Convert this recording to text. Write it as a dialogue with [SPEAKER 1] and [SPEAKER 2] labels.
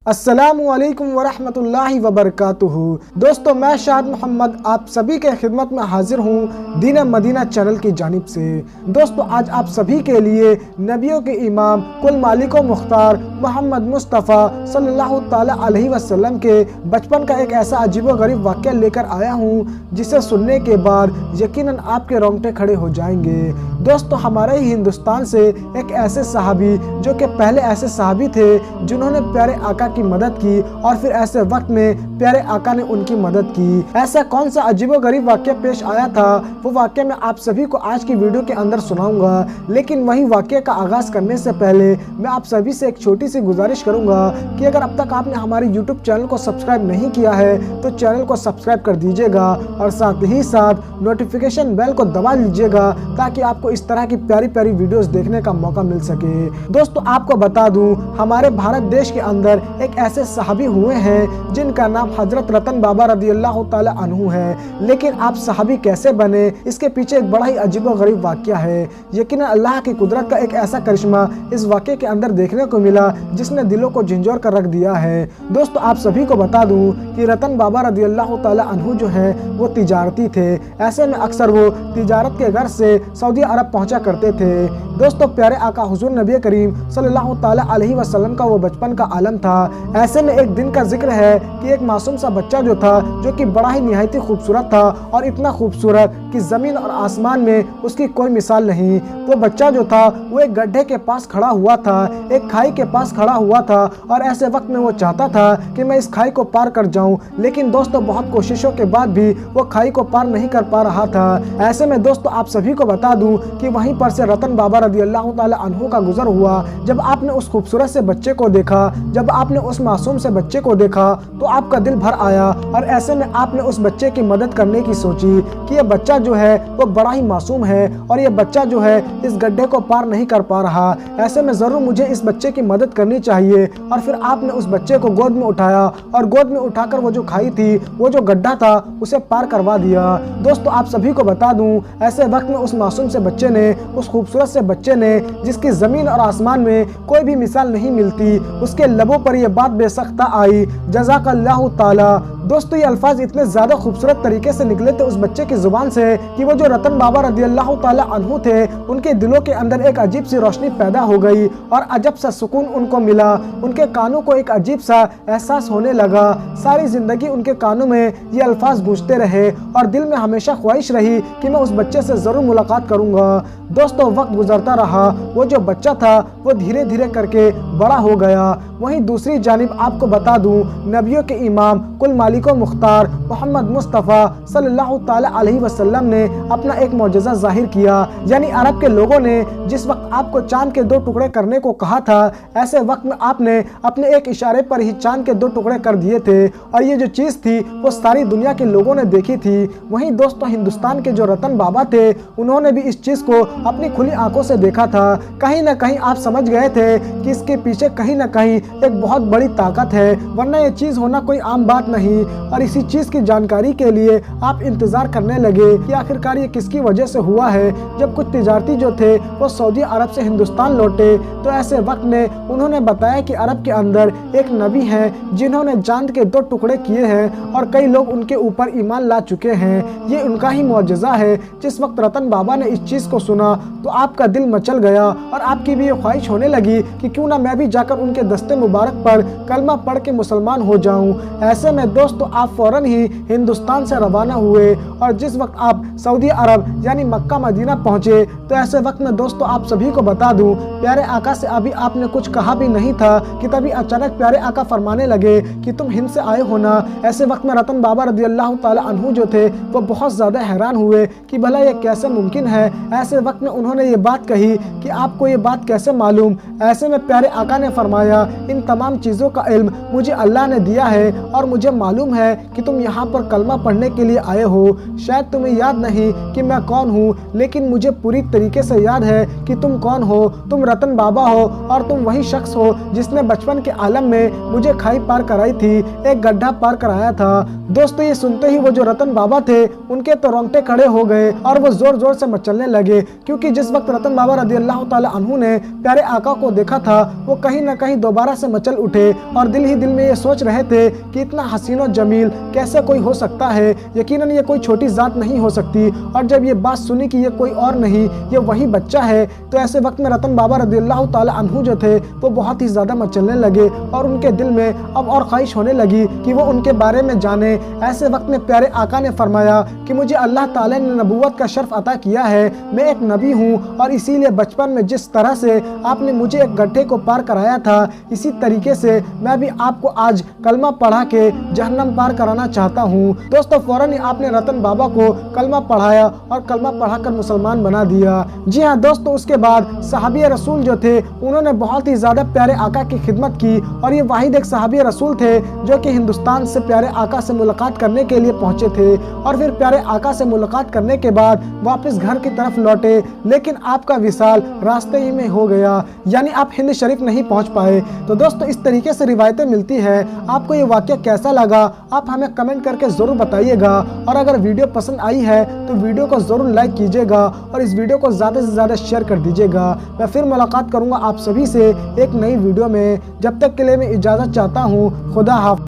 [SPEAKER 1] अस्सलामुअलैकुम वरहमतुल्लाहि वबरकातुहू। दोस्तों, मैं शाद मोहम्मद आप सभी के खिदमत में हाजिर हूँ दीन मदीना चैनल की जानिब से। दोस्तों, आज आप सभी के लिए नबियों के इमाम कुल मालिको मुख्तार मोहम्मद मुस्तफ़ा सल्लल्लाहु ताला अलैहि वसल्लम के बचपन का एक ऐसा अजीबोगरीब वाक़या लेकर आया हूँ जिसे सुनने के बाद यकीनन आपके रोंगटे खड़े हो जाएंगे। दोस्तों, हमारे ही हिंदुस्तान से एक ऐसे सहाबी जो कि पहले ऐसे सहाबी थे जिन्होंने प्यारे आका की मदद की और फिर ऐसे वक्त में प्यारे आका ने उनकी मदद की। ऐसा कौन सा अजीबोगरीब वाक़या पेश आया था, वो वाक़या मैं आप सभी को आज की वीडियो के अंदर सुनाऊंगा। लेकिन वही वाक़या का आगाज़ करने से पहले मैं आप सभी से एक छोटी सी गुजारिश करूंगा कि अगर अब तक आपने हमारे यूट्यूब चैनल को सब्सक्राइब नहीं किया है तो चैनल को सब्सक्राइब कर दीजिएगा और साथ ही साथ नोटिफिकेशन बेल को दबा लीजिएगा ताकि आपको इस तरह की प्यारी प्यारी वीडियोस देखने का मौका मिल सके। दोस्तों, आपको बता दूं, हमारे भारत देश के अंदर एक ऐसे सहाबी हुए हैं जिनका नाम हजरत रतन बाबा रदियल्लाहु ताला अन्हु है। लेकिन आप सहाबी कैसे बने, इसके पीछे एक बड़ा ही अजीबोगरीब वाक़या है। यकीनन अल्लाह की कुदरत का एक ऐसा करिश्मा इस वाक़ये के अंदर देखने को मिला जिसने दिलों को झंझोर कर रख दिया है। दोस्तों, आप सभी को बता दूं कि रतन बाबा रदियल्लाहु ताला अन्हु जो है वो तिजारती थे। ऐसे में अक्सर वो तिजारत के घर से सऊदी अरब पहुंचा करते थे। दोस्तों, प्यारे आका हुजूर नबी करीम सल्लल्लाहु ताला अलैहि वसल्लम का वो बचपन का आलम था। ऐसे में एक दिन का जिक्र है कि एक मासूम सा बच्चा जो था, जो कि बड़ा ही निहायत खूबसूरत था और इतना खूबसूरत कि जमीन और आसमान में उसकी कोई मिसाल नहीं। वो बच्चा जो था वो एक गड्ढे के पास खड़ा हुआ था, एक खाई के पास खड़ा हुआ था और ऐसे वक्त में वो चाहता था कि मैं इस खाई को पार कर जाऊं। लेकिन दोस्तों, बहुत कोशिशों के बाद भी वो खाई को पार नहीं कर पा रहा था। ऐसे में दोस्तों, आप सभी को बता दूं कि वहीं पर से रतन बाबा रदियल्लाहु ताला अन्हु का गुजर हुआ। जब आपने उस खूबसूरत से बच्चे को देखा, जब आपने उस मासूम से बच्चे को देखा तो आपका दिल भर आया और ऐसे में आपने उस बच्चे की मदद करने की सोची कि ये बच्चा जो है वो बड़ा ही मासूम है और ये बच्चा जो है इस गड्ढे को पार नहीं कर पा रहा। ऐसे में ज़रूर मुझे इस बच्चे की मदद करनी चाहिए। और फिर आपने उस बच्चे को गोद में उठाया और गोद में उठाकर वो जो खाई थी, वो जो गड्ढा था, उसे पार करवा दिया। दोस्तों, आप सभी को बता दूं, ऐसे वक्त में उस मासूम से बच्चे ने, उस खूबसूरत से बच्चे ने, जिसकी ज़मीन और आसमान में कोई भी मिसाल नहीं मिलती, उसके लबों पर यह बात बेसख्ता आई, जज़ाकल्लाहु ताला। दोस्तों, ये अल्फाज इतने ज़्यादा खूबसूरत तरीके से निकले थे उस बच्चे की ज़ुबान से कि वो जो रतन बाबा रदियल्लाहु ताला अन्हु थे, उनके दिलों के अंदर एक अजीब सी रोशनी पैदा हो गई और अजब सा सुकून उनको मिला। उनके कानों को एक अजीब सा एहसास होने लगा। सारी ज़िंदगी उनके कानों में ये अल्फाज गूंजते रहे और दिल में हमेशा ख्वाहिश रही कि मैं उस बच्चे से ज़रूर मुलाकात करूँगा। दोस्तों, वक्त गुजरता रहा, वो जो बच्चा था वो धीरे धीरे करके बड़ा हो गया। वहीं दूसरी जानिब आपको बता दूं, नबियों के इमाम कुल मालिको मुख्तार मोहम्मद मुस्तफ़ा सल्लल्लाहु ताला अलैहि वसल्लम ने अपना एक मौजज़ा जाहिर किया। यानी अरब के लोगों ने जिस वक्त आपको चांद के 2 टुकड़े करने को कहा था, ऐसे वक्त में आपने अपने एक इशारे पर ही चांद के 2 टुकड़े कर दिए थे और ये जो चीज़ थी वो सारी दुनिया के लोगों ने देखी थी। वहीं दोस्तों, हिंदुस्तान के जो रतन बाबा थे, उन्होंने भी इस चीज़ को अपनी खुली आंखों से देखा था। कहीं ना कहीं आप समझ गए थे कि इसके पीछे कहीं ना कहीं एक बहुत बड़ी ताकत है, वरना ये चीज़ होना कोई आम बात नहीं। और इसी चीज़ की जानकारी के लिए आप इंतज़ार करने लगे कि आखिरकार ये किसकी वजह से हुआ है। जब कुछ तिजारती जो थे वो सऊदी अरब से हिंदुस्तान लौटे तो ऐसे वक्त में उन्होंने बताया कि अरब के अंदर एक नबी हैं जिन्होंने चांद के 2 टुकड़े किए हैं और कई लोग उनके ऊपर ईमान ला चुके हैं। ये उनका ही मौजज़ा है। जिस वक्त रतन बाबा ने इस चीज़ को सुना तो आपका दिल मचल गया और आपकी भी ये ख्वाहिश होने लगी कि क्यों ना मैं भी जाकर उनके दस्ते मुबारक पर कलमा पढ़ के मुसलमान हो जाऊं। ऐसे में दोस्तों, आप फौरन ही हिंदुस्तान से रवाना हुए और जिस वक्त आप सऊदी अरब यानी मक्का मदीना पहुंचे तो ऐसे वक्त में दोस्तों, आप सभी को बता दूं, प्यारे आका से अभी आपने कुछ कहा भी नहीं था कि तभी अचानक प्यारे आका फरमाने लगे कि तुम हिंद से आए हो ना। ऐसे वक्त में रतन बाबा रदियल्लाहु ताला अन्हु जो थे वो बहुत ज़्यादा हैरान हुए कि भला ये कैसे मुमकिन है। ऐसे वक्त में उन्होंने ये बात कही कि आपको ये बात कैसे मालूम। ऐसे में प्यारे आका ने फरमाया, इन तमाम चीज़ों का इल्म मुझे अल्लाह ने दिया है और मुझे मालूम मालूम है कि तुम यहाँ पर कलमा पढ़ने के लिए आए हो। शायद तुम्हें याद नहीं कि मैं कौन हूँ, लेकिन मुझे पूरी तरीके से याद है कि तुम कौन हो। तुम रतन बाबा हो और तुम वही शख्स हो जिसने बचपन के आलम में मुझे खाई पार कराई थी, एक गड्ढा पार कराया था। दोस्तों ये सुनते ही वो जो रतन बाबा थे उनके तो रोंगटे खड़े हो गए और वो जोर जोर से मचलने लगे, क्योंकि जिस वक्त रतन बाबा रज़ी अल्लाह ताला अन्हु ने प्यारे आका को देखा था वो कहीं ना कहीं दोबारा से मचल उठे और दिल ही दिल में ये सोच रहे थे कि इतना हसीन और जमील कैसे कोई हो सकता है, यकीनन ये कोई छोटी ज़ात नहीं हो सकती। और जब ये बात सुनी कि ये कोई और नहीं ये वही बच्चा है, तो ऐसे वक्त में रतन बाबा रज़ी अल्लाह ताला अन्हु जो थे वो बहुत ही ज़्यादा मचलने लगे और उनके दिल में अब और ख्वाहिश होने लगी कि वो उनके बारे में जाने। ऐसे वक्त में प्यारे आका ने फरमाया कि मुझे अल्लाह ताला ने नबूवत का शर्फ अता किया है, मैं एक नबी हूँ और इसीलिए बचपन में जिस तरह से आपने मुझे एक गड्ढे को पार कराया था इसी तरीके से मैं भी आपको आज कलमा पढ़ा के जहन्नम पार कराना चाहता हूँ। दोस्तों फौरन ही आपने रतन बाबा को कलमा पढ़ाया और कलमा पढ़ाकर मुसलमान बना दिया। जी हाँ दोस्तों, उसके बाद सहाबी रसूल जो थे उन्होंने बहुत ही ज़्यादा प्यारे आका की खिदमत की और ये वाहिद एक सहाबी रसूल थे जो कि हिंदुस्तान से प्यारे आका से मुलाकात करने के लिए पहुँचे थे और फिर प्यारे आका से मुलाकात करने के बाद वापस घर की तरफ लौटे, लेकिन आपका विसाल रास्ते ही में हो गया, यानी आप हिंद शरीफ नहीं पहुंच पाए। तो दोस्तों इस तरीके से रिवायतें मिलती है। आपको ये वाक़या कैसा लगा आप हमें कमेंट करके ज़रूर बताइएगा और अगर वीडियो पसंद आई है तो वीडियो को ज़रूर लाइक कीजिएगा और इस वीडियो को ज़्यादा से ज़्यादा शेयर कर दीजिएगा। मैं फिर मुलाकात करूँगा आप सभी से एक नई वीडियो में, जब तक के लिए मैं इजाज़त चाहता हूँ। खुदा हाफ़िज़।